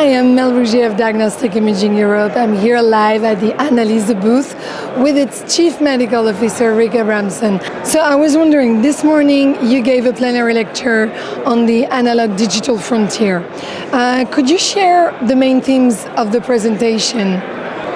Hi, I'm Mel Rougier of Diagnostic Imaging Europe. I'm here live at the Annalise booth with its Chief Medical Officer, Rick Abramson. So I was wondering, this morning you gave a plenary lecture on the analog digital frontier. Could you share the main themes of the presentation?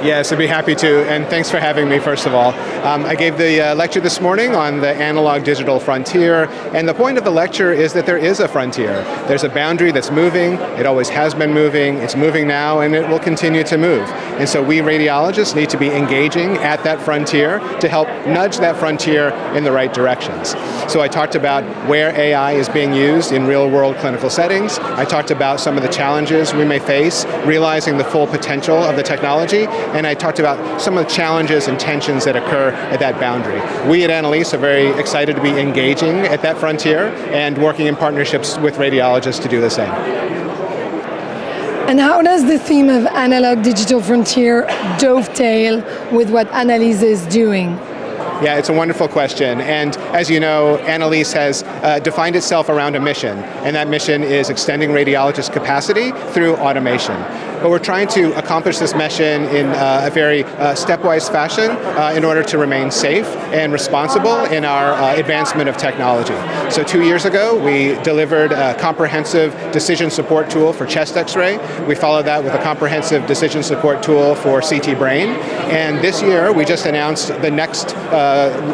Yes, I'd be happy to, and thanks for having me, first of all. I gave the lecture this morning on the analog digital frontier, and the point of the lecture is that there is a frontier. There's a boundary that's moving, it always has been moving, it's moving now, and it will continue to move. And so we radiologists need to be engaging at that frontier to help nudge that frontier in the right directions. So I talked about where AI is being used in real-world clinical settings. I talked about some of the challenges we may face realizing the full potential of the technology, and I talked about some of the challenges and tensions that occur at that boundary. We at Annalise are very excited to be engaging at that frontier and working in partnerships with radiologists to do the same. And how does the theme of analog digital frontier dovetail with what Annalise is doing? Yeah, it's a wonderful question. And as you know, Annalise has defined itself around a mission, and that mission is extending radiologist capacity through automation. But we're trying to accomplish this mission in a very stepwise fashion in order to remain safe and responsible in our advancement of technology. So 2 years ago, we delivered a comprehensive decision support tool for chest X-ray. We followed that with a comprehensive decision support tool for CT brain. And this year, we just announced the next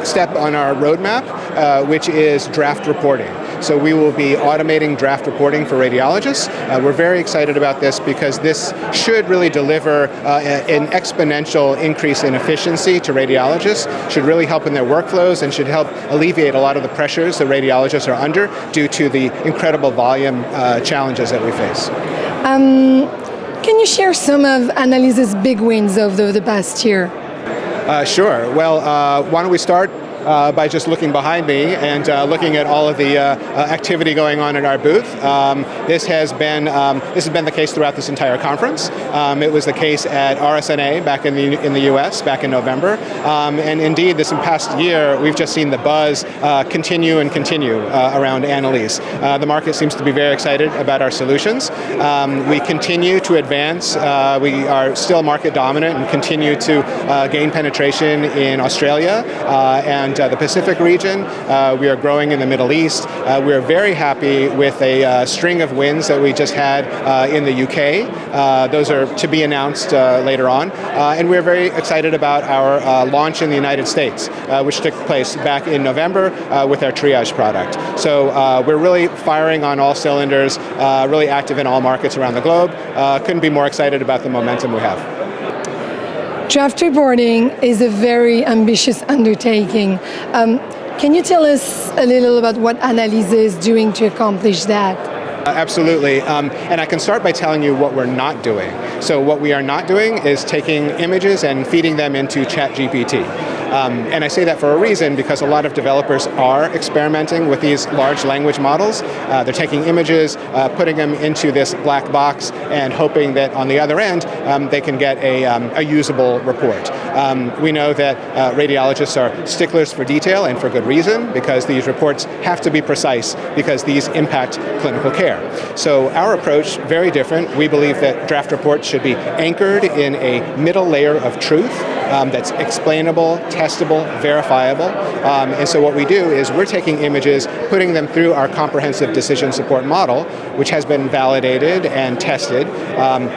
step on our roadmap, which is draft reporting. So we will be automating draft reporting for radiologists. We're very excited about this because this should really deliver an exponential increase in efficiency to radiologists, should really help in their workflows, and should help alleviate a lot of the pressures that radiologists are under due to the incredible volume challenges that we face. Can you share some of Annalise's big wins over the past year? Sure. Well, why don't we start by just looking behind me and looking at all of the activity going on at our booth. This has been the case throughout this entire conference. It was the case at RSNA back in the U.S. back in November, and indeed, this past year we've just seen the buzz continue around Annalise. The market seems to be very excited about our solutions. We continue to advance. We are still market dominant and continue to gain penetration in Australia and the Pacific region. We are growing in the Middle East. We are very happy with a string of wins that we just had in the UK. Those are to be announced later on. And we're very excited about our launch in the United States, which took place back in November with our triage product. So we're really firing on all cylinders, really active in all markets around the globe. Couldn't be more excited about the momentum we have. Draft reporting is a very ambitious undertaking. Can you tell us a little about what Annalise is doing to accomplish that? Absolutely, and I can start by telling you what we're not doing. So what we are not doing is taking images and feeding them into ChatGPT. And I say that for a reason, because a lot of developers are experimenting with these large language models. They're taking images, putting them into this black box, and hoping that on the other end they can get a usable report. We know that radiologists are sticklers for detail, and for good reason, because these reports have to be precise, because these impact clinical care. So our approach, very different. We believe that draft reports should be anchored in a middle layer of truth that's explainable, testable, verifiable. And so what we do is we're taking images, putting them through our comprehensive decision support model, which has been validated and tested,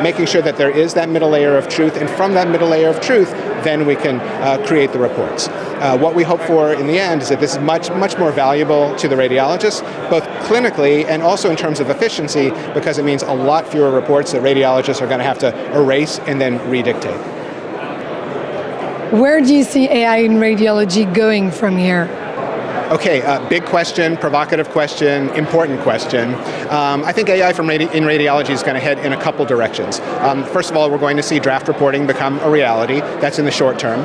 making sure that there is that middle layer of truth, and from that middle layer of truth, then we can create the reports. What we hope for in the end is that this is much more valuable to the radiologists, both clinically and also in terms of efficiency, because it means a lot fewer reports that radiologists are going to have to erase and then redictate. Where do you see AI in radiology going from here? Okay, big question, provocative question, important question. I think AI in radiology is going to head in a couple directions. First of all, we're going to see draft reporting become a reality. That's in the short term.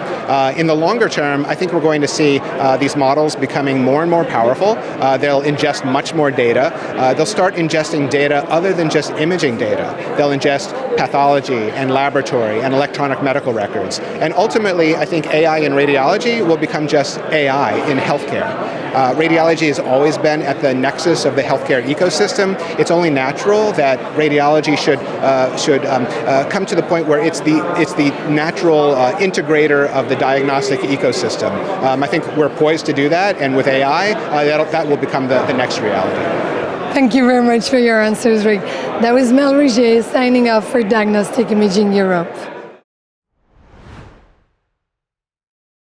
In the longer term, I think we're going to see these models becoming more and more powerful. They'll ingest much more data. They'll start ingesting data other than just imaging data. They'll ingest pathology and laboratory and electronic medical records. And ultimately, I think AI in radiology will become just AI in healthcare. Radiology has always been at the nexus of the healthcare ecosystem. It's only natural that radiology should come to the point where it's the natural integrator of the diagnostic ecosystem. I think we're poised to do that, and with AI, that will become the next reality. Thank you very much for your answers, Rick. That was Mel Riger signing off for Diagnostic Imaging Europe.